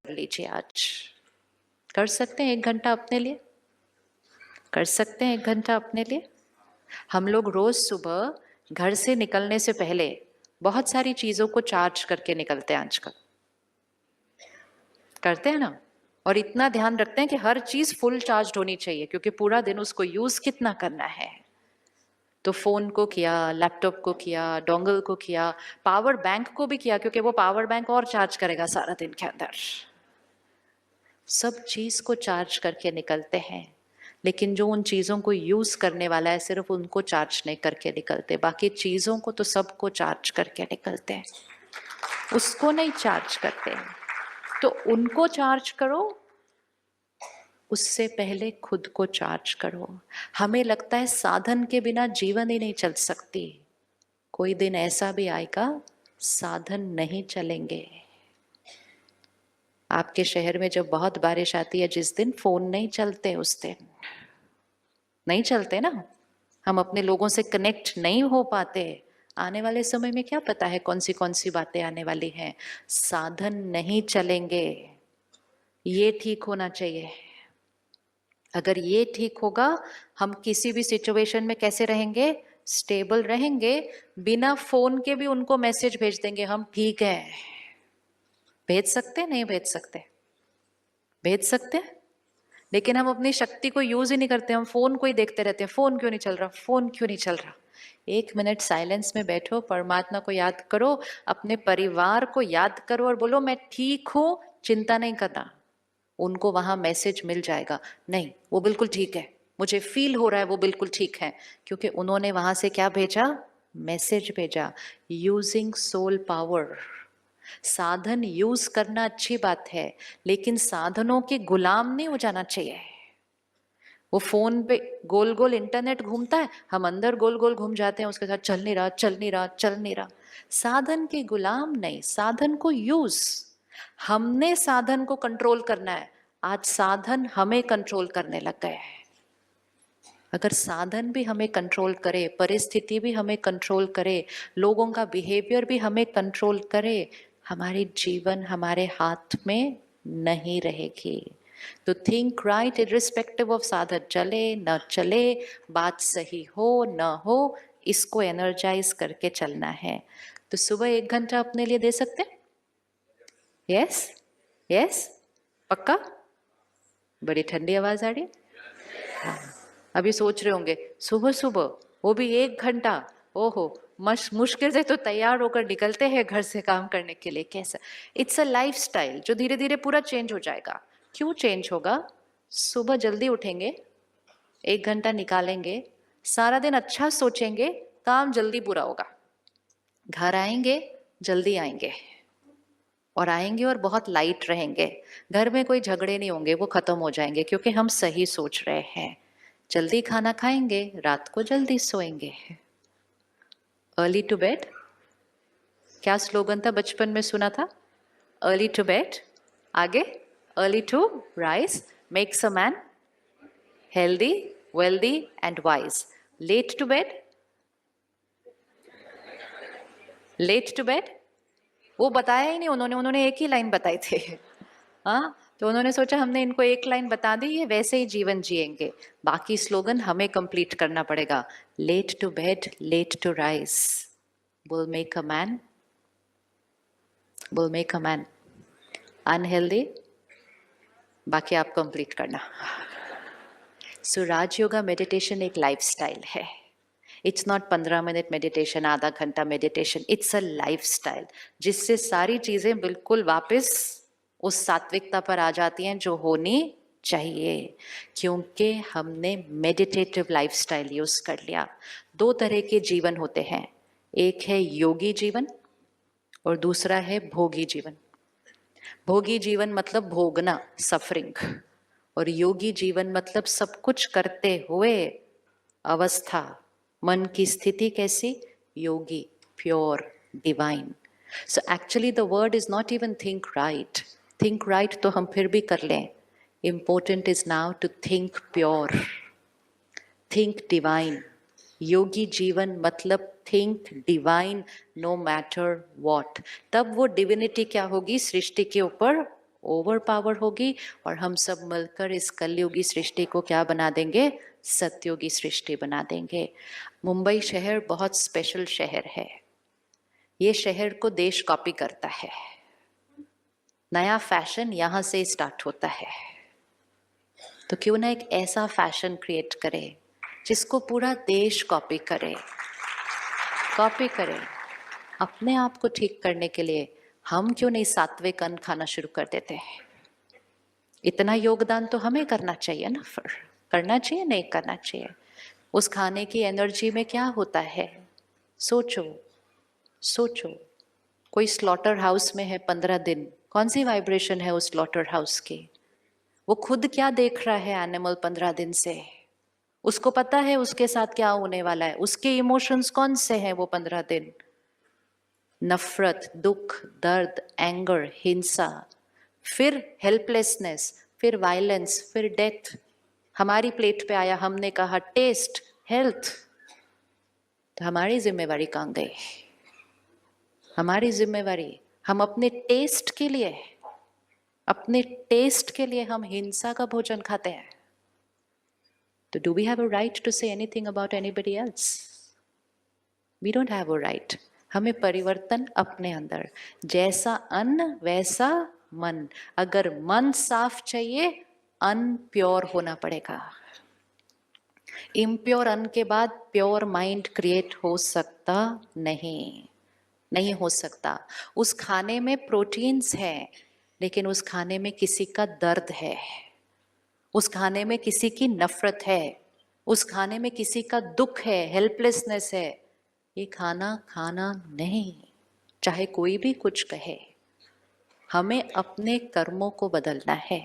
लीजिए आज। कर सकते हैं 1 घंटा अपने लिए? कर सकते हैं 1 घंटा अपने लिए? हम लोग रोज सुबह घर से निकलने से पहले बहुत सारी चीजों को चार्ज करके निकलते हैं आजकल। करते हैं ना? और इतना ध्यान रखते हैं कि हर चीज फुल चार्ज होनी चाहिए, क्योंकि पूरा दिन उसको यूज कितना करना है। तो फोन को किया, लैपटॉप को किया, डोंगल को किया, पावर बैंक को भी किया, क्योंकि वो पावर बैंक और चार्ज करेगा सारा दिन के अंदर। सब चीज को चार्ज करके निकलते हैं, लेकिन जो उन चीजों को यूज करने वाला है सिर्फ उनको चार्ज नहीं करके निकलते, बाकी चीजों को तो सबको चार्ज करके निकलते हैं, उसको नहीं चार्ज करते हैं। तो उनको चार्ज करो, उससे पहले खुद को चार्ज करो। हमें लगता है साधन के बिना जीवन ही नहीं चल सकती। कोई दिन ऐसा भी आएगा साधन नहीं चलेंगे। आपके शहर में जब बहुत बारिश आती है, जिस दिन फोन नहीं चलते उस दिन नहीं चलते ना, हम अपने लोगों से कनेक्ट नहीं हो पाते। आने वाले समय में क्या पता है कौन सी बातें आने वाली हैं। साधन नहीं चलेंगे, ये ठीक होना चाहिए। अगर ये ठीक होगा, हम किसी भी सिचुएशन में कैसे रहेंगे? स्टेबल रहेंगे। बिना फोन के भी उनको मैसेज भेज देंगे हम ठीक है। भेज सकते? नहीं भेज सकते? भेज सकते, लेकिन हम अपनी शक्ति को यूज ही नहीं करते। हम फोन को ही देखते रहते हैं, फोन क्यों नहीं चल रहा, फोन क्यों नहीं चल रहा। 1 मिनट साइलेंस में बैठो, परमात्मा को याद करो, अपने परिवार को याद करो और बोलो मैं ठीक हूं, चिंता नहीं करना। उनको वहां मैसेज मिल जाएगा, नहीं वो बिल्कुल ठीक है, मुझे फील हो रहा है वो बिल्कुल ठीक है, क्योंकि उन्होंने वहां से क्या भेजा? मैसेज भेजा। Using soul power. साधन यूज करना अच्छी बात है, लेकिन साधनों के गुलाम नहीं हो जाना चाहिए। वो फोन पे गोल गोल इंटरनेट घूमता है, हम अंदर गोल गोल घूम जाते हैं, उसके साथ चल नहीं रहा, चल नहीं रहा, चल नहीं रहा। साधन के गुलाम नहीं, साधन को यूज। हमने साधन को कंट्रोल करना है, आज साधन हमें कंट्रोल करने लग गए हैं। अगर साधन भी हमें कंट्रोल करे, परिस्थिति भी हमें कंट्रोल करे, लोगों का बिहेवियर भी हमें कंट्रोल करे, हमारी जीवन हमारे हाथ में नहीं रहेगी। तो थिंक राइट इररिस्पेक्टिव ऑफ साधन चले न चले, बात सही हो न हो, इसको एनर्जाइज करके चलना है। तो सुबह 1 घंटा अपने लिए दे सकते? यस यस, पक्का? बड़ी ठंडी आवाज आ रही है। हाँ। अभी सोच रहे होंगे सुबह सुबह वो भी 1 घंटा, ओहो मुश्किल से तो तैयार होकर निकलते हैं घर से काम करने के लिए, कैसा? इट्स अ लाइफस्टाइल जो धीरे धीरे पूरा चेंज हो जाएगा। क्यों चेंज होगा? सुबह जल्दी उठेंगे, 1 घंटा निकालेंगे, सारा दिन अच्छा सोचेंगे, काम जल्दी पूरा होगा। घर आएंगे जल्दी आएंगे, और आएंगे और बहुत लाइट रहेंगे। घर में कोई झगड़े नहीं होंगे, वो खत्म हो जाएंगे, क्योंकि हम सही सोच रहे हैं। जल्दी खाना खाएंगे, रात को जल्दी सोएंगे। अर्ली टू बेड, क्या स्लोगन था बचपन में सुना था? अर्ली टू बेड, आगे early to rise makes a man healthy wealthy and wise. Late to bed, late to bed वो बताया ही नहीं उन्होंने एक ही लाइन बताई थी। हाँ, तो उन्होंने सोचा हमने इनको एक लाइन बता दी, ये वैसे ही जीवन जिएंगे, बाकी स्लोगन हमें कंप्लीट करना पड़ेगा। Late to bed late to rise will make a man, will make a man unhealthy, बाकी आप कंप्लीट करना। सो राजयोगा मेडिटेशन एक लाइफस्टाइल है। इट्स नॉट 15 मिनट मेडिटेशन, आधा घंटा मेडिटेशन, इट्स अ लाइफस्टाइल, जिससे सारी चीजें बिल्कुल वापस उस सात्विकता पर आ जाती हैं जो होनी चाहिए, क्योंकि हमने मेडिटेटिव लाइफस्टाइल यूज कर लिया। 2 तरह के जीवन होते हैं, एक है योगी जीवन और दूसरा है भोगी जीवन। भोगी जीवन मतलब भोगना, सफरिंग, और योगी जीवन मतलब सब कुछ करते हुए अवस्था, मन की स्थिति कैसी? योगी, pure, divine. So actually the word is not even think right. Think right तो हम फिर भी कर लें, important is now to think pure, think divine. योगी जीवन मतलब think divine no matter what. तब वो डिविनिटी क्या होगी? सृष्टि के ऊपर ओवर पावर होगी और हम सब मिलकर इस कलयुगी सृष्टि को क्या बना देंगे? सत्युगी सृष्टि बना देंगे। मुंबई शहर बहुत स्पेशल शहर है। ये शहर को देश कॉपी करता है। नया फैशन यहां से स्टार्ट होता है। तो क्यों ना एक ऐसा फैशन क्रिएट करें जिसको पूरा देश कॉपी करे। अपने आप को ठीक करने के लिए हम क्यों नहीं सात्विक अन्न खाना शुरू कर देते हैं? इतना योगदान तो हमें करना चाहिए ना। फिर करना चाहिए, नहीं करना चाहिए? उस खाने की एनर्जी में क्या होता है? सोचो। कोई स्लॉटर हाउस में है 15 दिन, कौन सी वाइब्रेशन है उस स्लॉटर हाउस की? वो खुद क्या देख रहा है एनिमल 15 दिन से? उसको पता है उसके साथ क्या होने वाला है। उसके इमोशंस कौन से हैं वो 15 दिन? नफरत, दुख, दर्द, एंगर, हिंसा, फिर हेल्पलेसनेस, फिर वायलेंस, फिर डेथ। हमारी प्लेट पे आया, हमने कहा टेस्ट, हेल्थ। तो हमारी जिम्मेवारी कहाँ गई? हमारी जिम्मेवारी, हम अपने टेस्ट के लिए हम हिंसा का भोजन खाते हैं। तो do we have a right to say anything about anybody else? We don't have a right. हमें परिवर्तन अपने अंदर, जैसा अन्न वैसा मन। अगर मन साफ चाहिए, अन्न प्योर होना पड़ेगा। इम्प्योर अन्न के बाद प्योर माइंड क्रिएट हो सकता नहीं हो सकता। उस खाने में प्रोटीन्स है, लेकिन उस खाने में किसी का दर्द है, उस खाने में किसी की नफरत है, उस खाने में किसी का दुख है, हेल्पलेसनेस है। ये खाना नहीं। चाहे कोई भी कुछ कहे, हमें अपने कर्मों को बदलना है।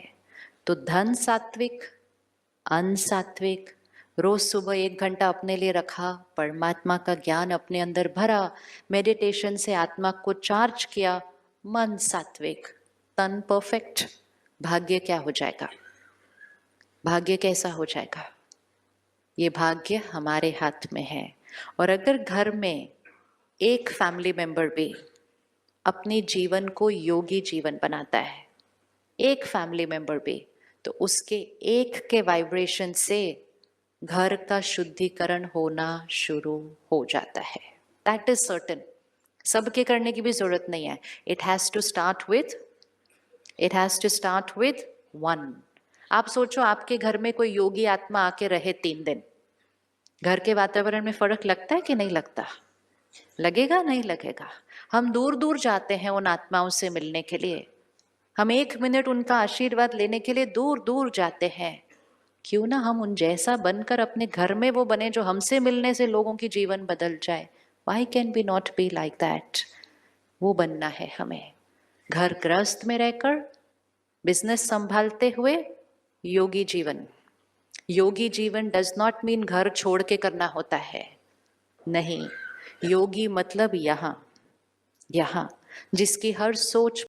तो धन सात्विक, अन्न सात्विक, रोज सुबह 1 घंटा अपने लिए रखा, परमात्मा का ज्ञान अपने अंदर भरा, मेडिटेशन से आत्मा को चार्ज किया, मन सात्विक, तन परफेक्ट। भाग्य क्या हो जाएगा? भाग्य कैसा हो जाएगा? ये भाग्य हमारे हाथ में है। और अगर घर में एक फैमिली मेंबर भी अपने जीवन को योगी जीवन बनाता है, एक फैमिली मेंबर भी, तो उसके एक के वाइब्रेशन से घर का शुद्धिकरण होना शुरू हो जाता है। That is certain. सबके करने की भी जरूरत नहीं है। It has to start with one. आप सोचो, आपके घर में कोई योगी आत्मा आके रहे 3 दिन, घर के वातावरण में फर्क लगता है कि नहीं लगता? लगेगा, नहीं लगेगा? हम दूर दूर जाते हैं उन आत्माओं से मिलने के लिए, हम 1 मिनट उनका आशीर्वाद लेने के लिए दूर दूर जाते हैं। क्यों ना हम उन जैसा बनकर अपने घर में वो बने जो हमसे मिलने से लोगों की जीवन बदल जाए। Why can we not be like that? वो बनना है हमें। घर गृहस्थ में रहकर, बिजनेस संभालते हुए योगी जीवन। योगी जीवन डज नॉट मीन घर छोड़ के करना होता है, नहीं। योगी मतलब यहाँ जिसकी हर सोच